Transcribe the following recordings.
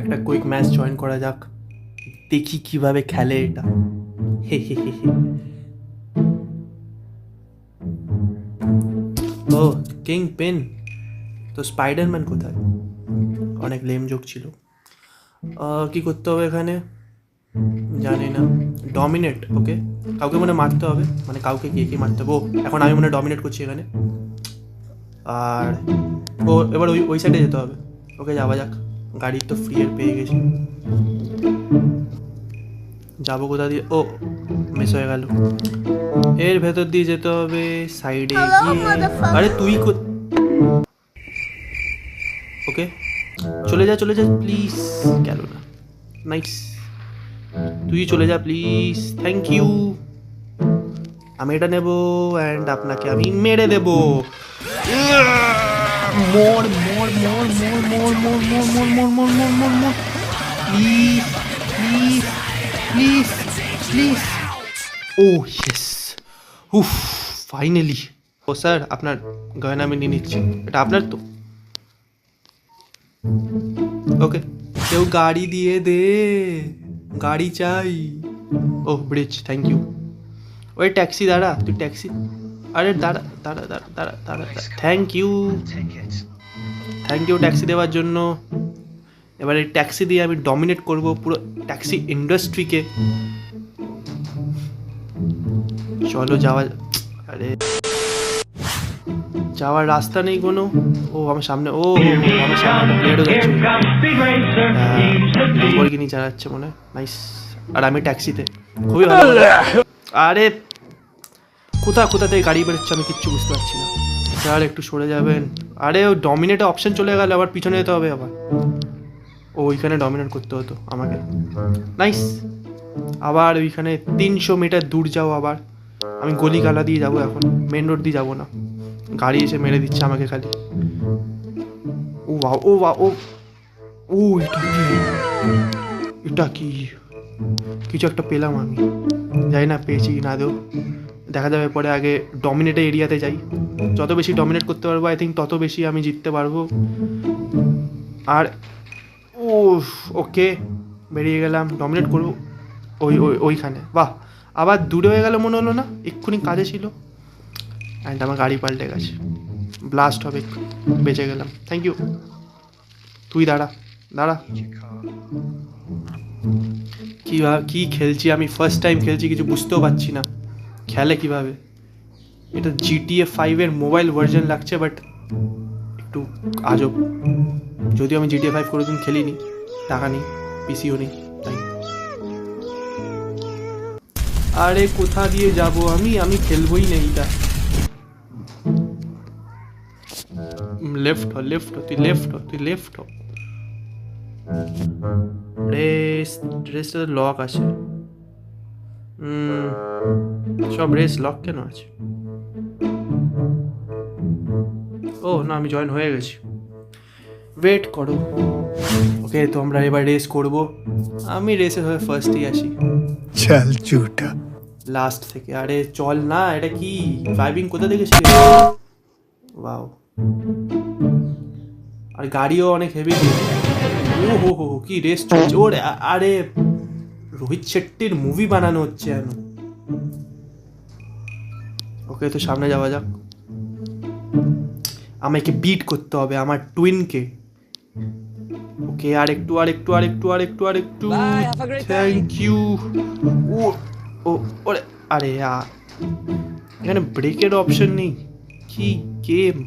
একটা quick match join করা যাক, দেখি কিভাবে খেলে এটা। হে হে হে হে। ও কিং পেন, তো স্পাইডারম্যান কোথায়? অনেক লেম জোক ছিল। কি করতে হবে এখানে জানি না। ডমিনেট, ওকে। কাউকে মনে মারতে হবে, মানে কাউকে কে মারতে হবে। ও এখন আমি মনে ডমিনেট করছি এখানে। আর ও এবার ওই ওই সাইডে যেতে হবে। ওকে যাওয়া যাক, গাড়ি তো ফ্রি এর পেয়ে গেছি। যাবো কোথা দিয়ে? ও মিস হয়ে গেল। এর ভেতর দিয়ে যেতে হবে সাইডে গিয়ে। আরে তুই ওকে চলে যা প্লিজ। গেল না, নাইস। তুই চলে যা প্লিজ, থ্যাংক ইউ। আমি এটা নেব অ্যান্ড আপনাকে আমি মেরে দেব। More more more more more more more more more more more more more please please please please. Oh yes, উফ ফাইনালি। ও স্যার, আপনার গয়না আমি নিয়ে নিচ্ছি, এটা আপনার তো। ওকে, কেউ গাড়ি দিয়ে দে, গাড়ি চাই। ও ব্রিজ, থ্যাংক ইউ। ওই ট্যাক্সি, দাঁড়া তুই ট্যাক্সি। আরে দাঁড়া দাঁড়া দাঁড়া দাঁড়া দাঁড়া, thank you thank you taxi দেওয়ার জন্য। এবারে ট্যাক্সি দিয়ে আমি ডমিনেট করব পুরো ট্যাক্সি ইন্ডাস্ট্রিকে। চলো যাওয়া। আরে যাওয়ার রাস্তা নেই কোনো। ও আমার সামনে, ও আমার সামনে প্লেটও যাচ্ছে, ল্যাম্বরগিনি চালাচ্ছে মনে হয়, নাইস। আর আমি ট্যাক্সিতে, খুবই ভালো। আরে কোথা থেকে গাড়ি বেরোচ্ছে আমি কিচ্ছু বুঝতে পারছি না। স্যার একটু সরে যাবেন। আরে ও ডমিনেটে অপশন চলে গেল, আবার পিছনে যেতে হবে আবার। ও ওইখানে ডমিনেট করতে হতো আমাকে, নাইস। আবার ওইখানে 300 মিটার দূর যাও আবার। আমি গলি গালা দিয়ে যাবো এখন, মেন রোড দিয়ে যাবো না। গাড়ি এসে মেরে দিচ্ছে আমাকে খালি। ও বাও ও বা ও ও এটা কি কিছু একটা পেলাম আমি, জানি না পেয়েছি না দেও, দেখা যাবে পরে। আগে ডমিনেট এরিয়াতে যাই, যত বেশি ডমিনেট করতে পারবো আই থিঙ্ক তত বেশি আমি জিততে পারবো। আর ও ওকে, বেরিয়ে গেলাম, ডমিনেট করবো ওইখানে। বাহ, আবার দূরে হয়ে গেল মনে হলো না, এক্ষুনি কাজে ছিল। অ্যান্ড আমার গাড়ি পাল্টে গেছে, ব্লাস্ট হবে। বেঁচে গেলাম, থ্যাংক ইউ। তুই দাঁড়া দাঁড়া। কি খেলছি আমি, ফার্স্ট টাইম খেলছি, কিছু বুঝতেও পারছি না খেলে কিভাবে। এটা GTA 5 মোবাইল ভার্জন লাগছে, বাট একটু আজব। যদিও আমি GTA 5 কোনোদিন খেলিনি, টাকা নেই, পিসিও নেই তাই। আরে কোথা দিয়ে যাব আমি খেলবই না এইটা। লেফট হ, তুই লেফট হ। রেসটা লক আছে। সব রেস লক কেন আছে? ও না, আমি জয়েন হয়ে গেছি, ওয়েট করো। ওকে, তো আমরা এবার রেস করব। আমি রেসে হয়ে ফার্স্টেই আসি। চল ঝুটা লাস্ট থেকে। আরে চল না, এটা কি ড্রাইভিং কোথা থেকে শিখে? ওয়াও, আর গাড়িও অনেক হেভি। ও হো কি রেস চলছে ওরে। আরে রোহিত শেট্টির মুভি বানানো হচ্ছে এখন। ওকে, তো সামনে যাওয়া যাক। আমাকে বিট করতে হবে আমার টুইনকে। ওকে, আরেকটু থ্যাংক ইউ। ও ও ওরে, আরে এখানে ব্রেকের অপশন নেই, কি গেম।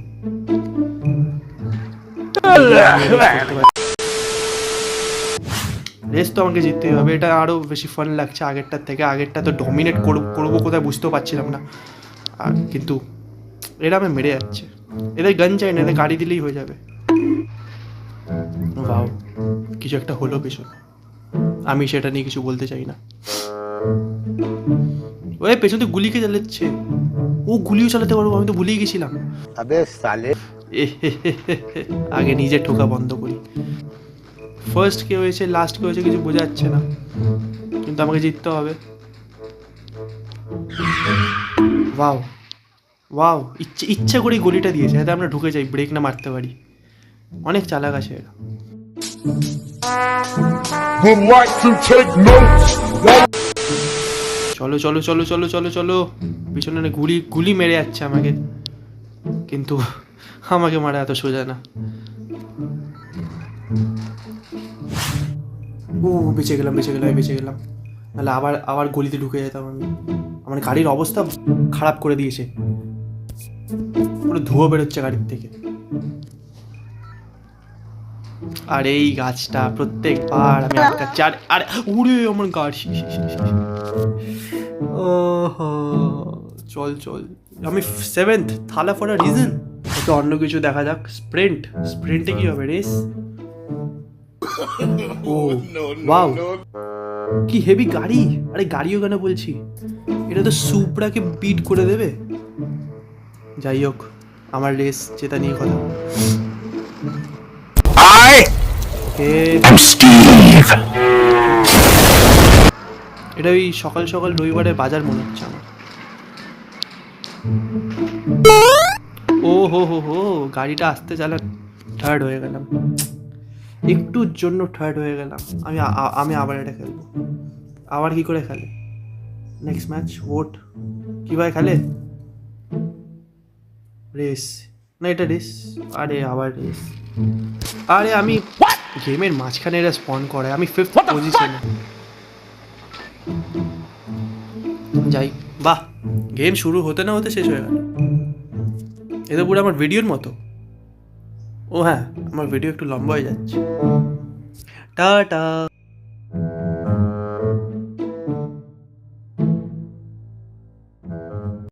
রেস তো আমাকে জিততেই হবে, এটা আরও বেশি ফান লাগছে আগেরটার থেকে। আগেরটা তো ডমিনেট করবো কোথায় বুঝতেও পারছিলাম না, আর কিন্তু এরা আমি মেরে যাচ্ছে। এদের গান চাই না, এদের গাড়ি দিলেই হয়ে যাবে। বাও, কিছু একটা হলো পেছনে, আমি সেটা নিয়ে কিছু বলতে চাই না। ওই পেছনে গুলিকে চালাচ্ছে, ও গুলিও চালাতে পারবো, আমি তো ভুলেই গেছিলাম। আবে সালে, আগে নিজে ঠোকা বন্ধ করি। ফার্স্ট কে হয়েছে লাস্ট কে হয়েছে কিছু বোঝা যাচ্ছে না, কিন্তু আমাকে জিততে হবে। ওয়াও ওয়াও, ইচ্ছা করেই গলিটা দিয়েছে যাতে আমরা ঢুকে যাই, ব্রেক না মারতে পারি। অনেক চালাক আছে এরা। would like to take notes. চলো চলো চলো চলো চলো চলো, পিছনে না গুলি গুলি মেরে যাচ্ছে আমাকে, কিন্তু আমাকে মারা এত সোজা না। ও বেঁচে গেলাম বেঁচে গেলাম বেঁচে গেলাম, নাহলে আবার আবার গলিতে ঢুকে যেতাম আমি। আমার গাড়ির অবস্থা খারাপ করে দিয়েছে, পুরো ধোঁয়া বেরোচ্ছে গাড়ির থেকে। আর এই গাছটা প্রত্যেকবার আমি আটকাচ্ছি, আর আর উড়ে আমার গাড়ি। ওহো, চল চল, আমি 7th, থালা ফর আ রিজন। ওকে অন্য কিছু দেখা যাক। স্প্রিন্ট, স্প্রিন্টে কি হবে? রেস? ও ওয়াও, কি হেভি গাড়ি। আরে গাড়িও কেন বলছি, এটা তো সুপ্রাকে বিট করে দেবে। যাই হোক, আমার রেস জেতা নিয়ে কথা। I okay, am Steve. এটা ওই সকাল সকাল রবিবারের বাজার মনে হচ্ছে আমার। ও হো হো হো, গাড়িটা আসতে চালান, থার্ড হয়ে গেলাম, একটুর জন্য থার্ড হয়ে গেলাম। আমি আবার এটা খেলবো। আবার কি করে খেলে? নেক্সট ম্যাচ ভোট কীভাবে খেলে? রেস না, এটা রেস। আরে আবার রেস। আরে আমি গেমের মাঝখানে এরা স্পন করে, আমি 5th পজিশনে। যাই, বাহ, গেম শুরু হতে না হতে শেষ হয়ে গেল। এ তো পুরো আমার ভিডিওর মতো। ও হ্যাঁ, আমার ভিডিও একটু লম্বা হয়ে যাচ্ছে। টাটা।